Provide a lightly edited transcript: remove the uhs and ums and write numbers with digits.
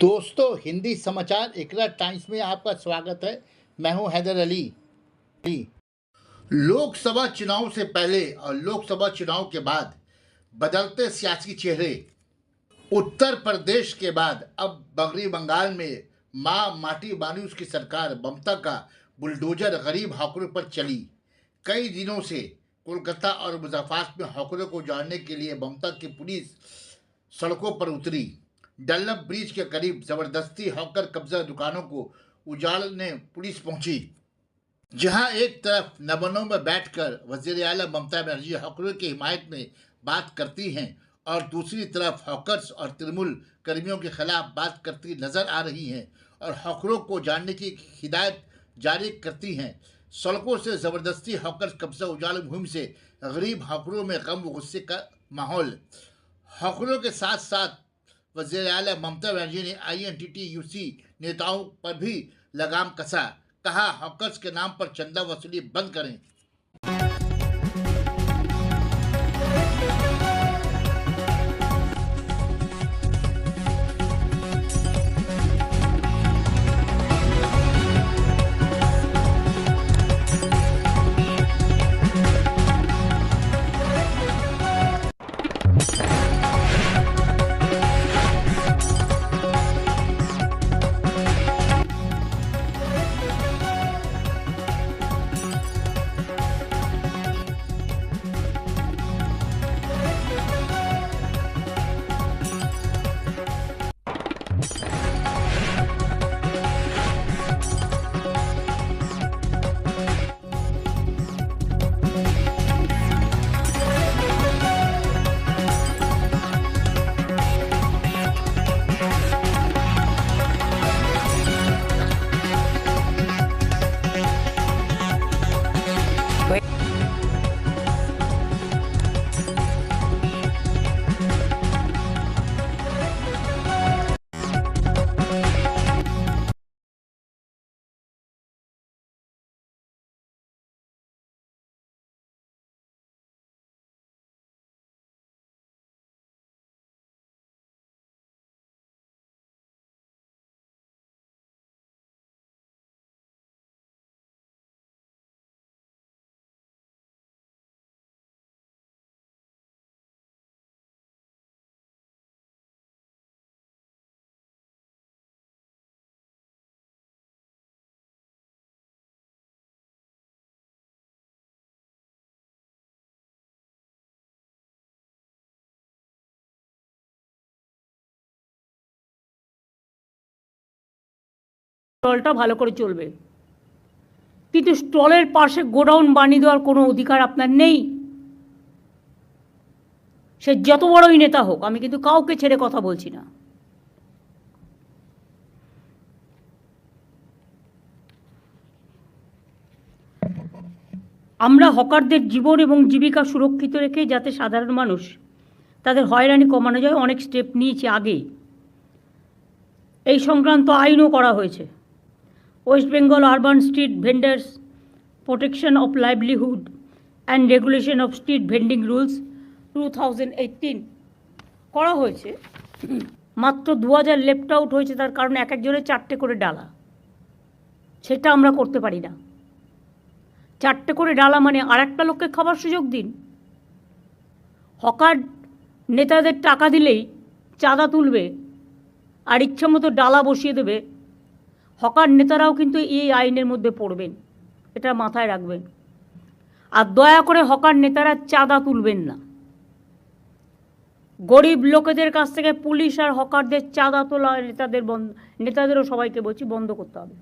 दोस्तों, हिंदी समाचार इकरा टाइम्स में आपका स्वागत है। मैं हूं हैदर अली। लोकसभा चुनाव से पहले और लोकसभा चुनाव के बाद बदलते सियासी चेहरे। उत्तर प्रदेश के बाद अब बगरी बंगाल में मां माटी बानूस की सरकार ममता का बुलडोजर गरीब हॉकरों पर चली। कई दिनों से कोलकाता और मुजफ्फरपुर में हॉकरों को जानने के लिए ममता की पुलिस सड़कों पर उतरी। डल्लब ब्रिज के करीब जबरदस्ती हॉकर कब्जा दुकानों को उजाड़ने पुलिस पहुंची, जहां एक तरफ नवनों में बैठकर वज़ीर-ए-आला ममता बनर्जी हॉकरों की हिमायत में बात करती हैं और दूसरी तरफ हॉकर्स और तृणमूल कर्मियों के खिलाफ बात करती नजर आ रही हैं और हॉकरों को जानने की हिदायत जारी करती हैं। सड़कों से जबरदस्ती हॉकर्स कब्जा उजाड़ मुहिम से गरीब हॉकरों में गम व गुस्से का माहौल। हॉकरों के साथ साथ वज़ीर-ए-आला ममता बनर्जी ने INTTUC नेताओं पर भी लगाम कसा। कहा, हॉकर्स के नाम पर चंदा वसूली बंद करें। স্টলটা ভালো করে চলবে, কিন্তু স্টলের পাশে গোডাউন বানিয়ে দেওয়ার কোনো অধিকার আপনার নেই। সে যত বড়ই নেতা হোক, আমি কিন্তু কাউকে ছেড়ে কথা বলছি না। আমরা হকারদের জীবন এবং জীবিকা সুরক্ষিত রেখে যাতে সাধারণ মানুষ তাদের হয়রানি কমানো যায় অনেক স্টেপ নিয়েছি আগে। এই সংক্রান্ত আইনও করা হয়েছে। West Bengal urban street vendors protection of livelihood and regulation of street vending rules 2018 করা হয়েছে। মাত্র 2000 লেফট আউট হয়েছে, তার কারণ এক একজনের 4টে করে ডালা। সেটা আমরা করতে পারি না। 4টে করে ডালা মানে আর একটা লোককে খাবার সুযোগ দিন। হকার নেতাদের টাকা দিলেই চাঁদা তুলবে আর ইচ্ছামতো ডালা বসিয়ে দেবে। হকার নেতারাও কিন্তু এই আইনের মধ্যে পড়বেন, এটা মাথায় রাখবেন। আর দয়া করে হকার নেতারা চাঁদা তুলবেন না। গরিব লোকেদের কাছ থেকে পুলিশ আর হকারদের চাঁদা তোলা নেতাদেরও সবাইকে বলছি বন্ধ করতে হবে।